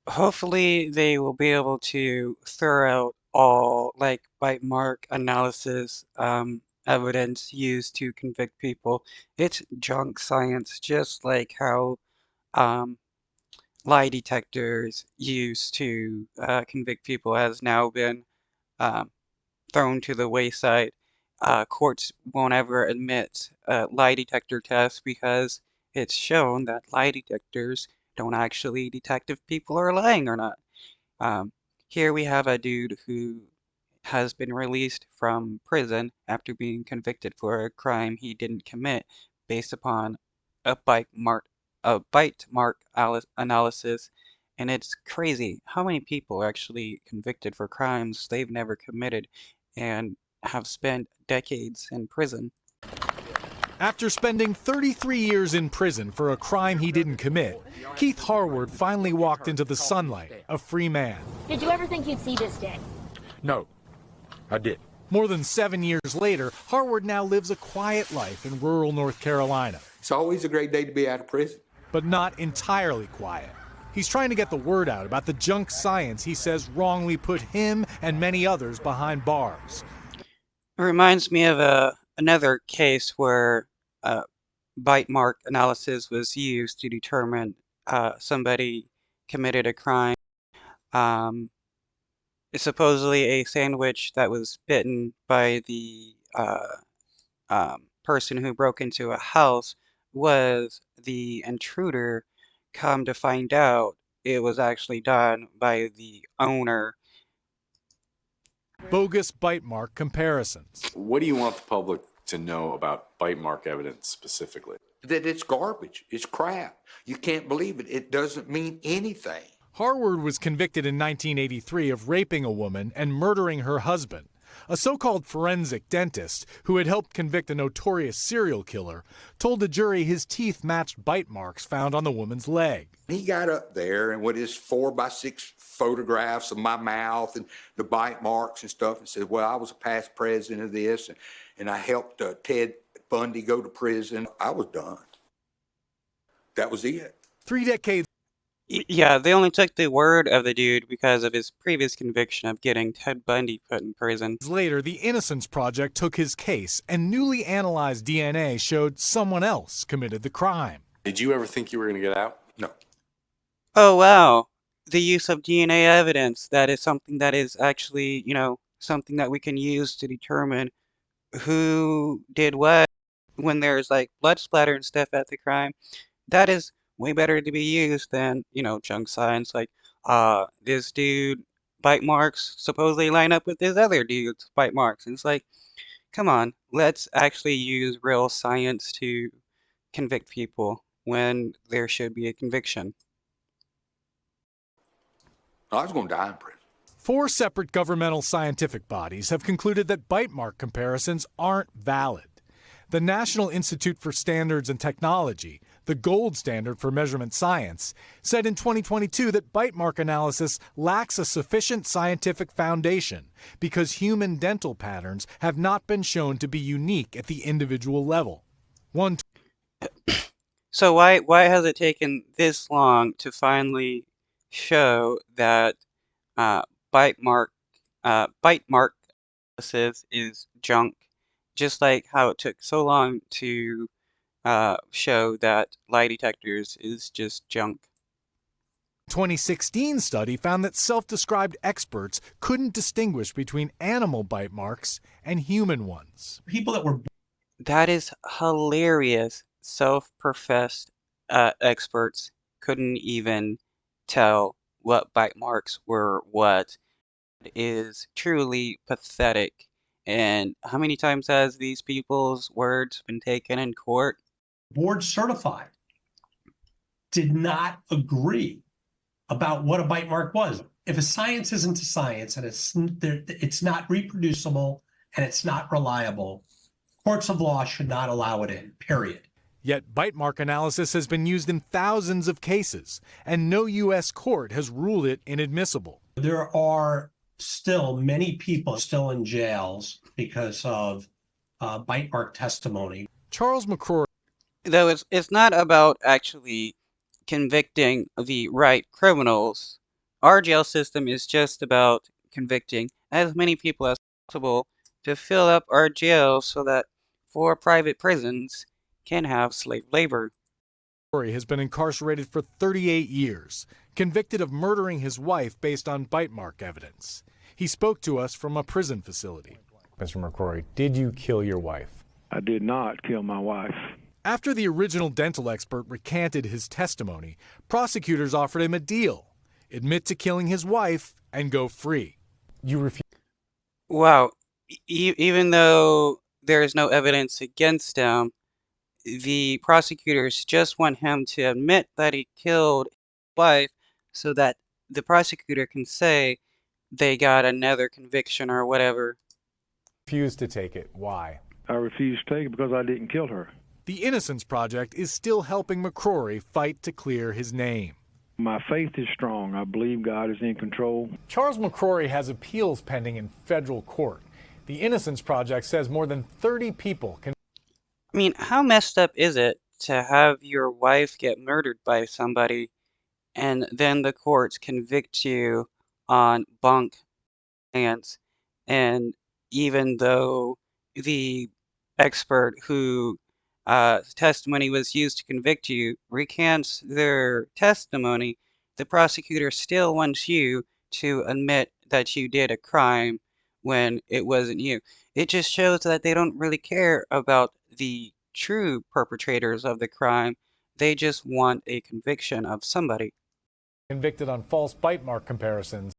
Hopefully, they will be able to throw out all like bite mark analysis evidence used to convict people. It's junk science, just like how um, lie detectors used to convict people has now been um, thrown to the wayside. Courts won't ever admit lie detector tests because it's shown that lie detectors don't actually detect if people are lying or not. Um, Here we have a dude who has been released from prison after being convicted for a crime he didn't commit based upon a bite mark analysis. And it's crazy how many people are actually convicted for crimes they've never committed and have spent decades in prison. After spending 33 years in prison for a crime he didn't commit, Keith Harward finally walked into the sunlight, a free man. Did you ever think you'd see this day? No, I didn't. More than 7 years later, Harward now lives a quiet life in rural North Carolina. It's always a great day to be out of prison. But not entirely quiet. He's trying to get the word out about the junk science he says wrongly put him and many others behind bars. It reminds me of another case where uh, bite mark analysis was used to determine somebody committed a crime. Um, it's supposedly a sandwich that was bitten by the person who broke into a house was the intruder. Come to find out, it was actually done by the owner. Bogus bite mark comparisons. What do you want the public to know about bite mark evidence specifically? That it's garbage. It's crap. You can't believe it. It doesn't mean anything. Harward was convicted in 1983 of raping a woman and murdering her husband. A so-called forensic dentist who had helped convict a notorious serial killer told the jury his teeth matched bite marks found on the woman's leg. He got up there and with his 4x6 photographs of my mouth and the bite marks and stuff and said, well, I was a past president of this and I helped Ted Bundy go to prison. I was done. That was it. 3 decades Yeah, they only took the word of the dude because of his previous conviction of getting Ted Bundy put in prison. later, the Innocence Project took his case, and newly analyzed DNA showed someone else committed the crime. Did you ever think you were going to get out? No. Oh wow, the use of DNA evidence, that is something that is actually, something that we can use to determine who did what when there's like blood splatter and stuff at the crime. That is way better to be used than, junk science like, this dude bite marks supposedly line up with this other dude's bite marks. And it's like, come on, let's actually use real science to convict people when there should be a conviction. I was going to die in prison. 4 separate governmental scientific bodies have concluded that bite mark comparisons aren't valid. The National Institute for Standards and Technology, the gold standard for measurement science, said in 2022 that bite mark analysis lacks a sufficient scientific foundation because human dental patterns have not been shown to be unique at the individual level. One So why has it taken this long to finally show that uh, bite mark bite mark analysis is junk, just like how it took so long to show that lie detectors is just junk. 2016 study found that self-described experts couldn't distinguish between animal bite marks and human ones. People that were That is hilarious. Self-professed experts couldn't even tell what bite marks were what. It is truly pathetic. And how many times has these people's words been taken in court? board certified did not agree about what a bite mark was. If a science isn't a science and it's not reproducible and it's not reliable, courts of law should not allow it in, period. Yet bite mark analysis has been used in thousands of cases, and no U.S. court has ruled it inadmissible. There are still many people still in jails because of bite mark testimony. Charles McCrory, Though it's not about actually convicting the right criminals. Our jail system is just about convicting as many people as possible to fill up our jails so that 4 private prisons can have slave labor. McCrory has been incarcerated for 38 years, convicted of murdering his wife based on bite mark evidence. He spoke to us from a prison facility. Mr. McCrory, did you kill your wife? I did not kill my wife. After the original dental expert recanted his testimony, prosecutors offered him a deal: admit to killing his wife and go free. You refused. Wow, even though there is no evidence against him, the prosecutors just want him to admit that he killed his wife so that the prosecutor can say they got another conviction or whatever. Refused to take it. Why? I refused to take it because I didn't kill her. The Innocence Project is still helping McCrory fight to clear his name. My faith is strong. I believe God is in control. Charles McCrory has appeals pending in federal court. The Innocence Project says more than 30 people can. I mean, how messed up is it to have your wife get murdered by somebody and then the courts convict you on bunk science? And even though the expert who testimony was used to convict you recants their testimony, the prosecutor still wants you to admit that you did a crime when it wasn't you. It just shows that they don't really care about the true perpetrators of the crime. They just want a conviction of somebody. Convicted on false bite mark comparisons.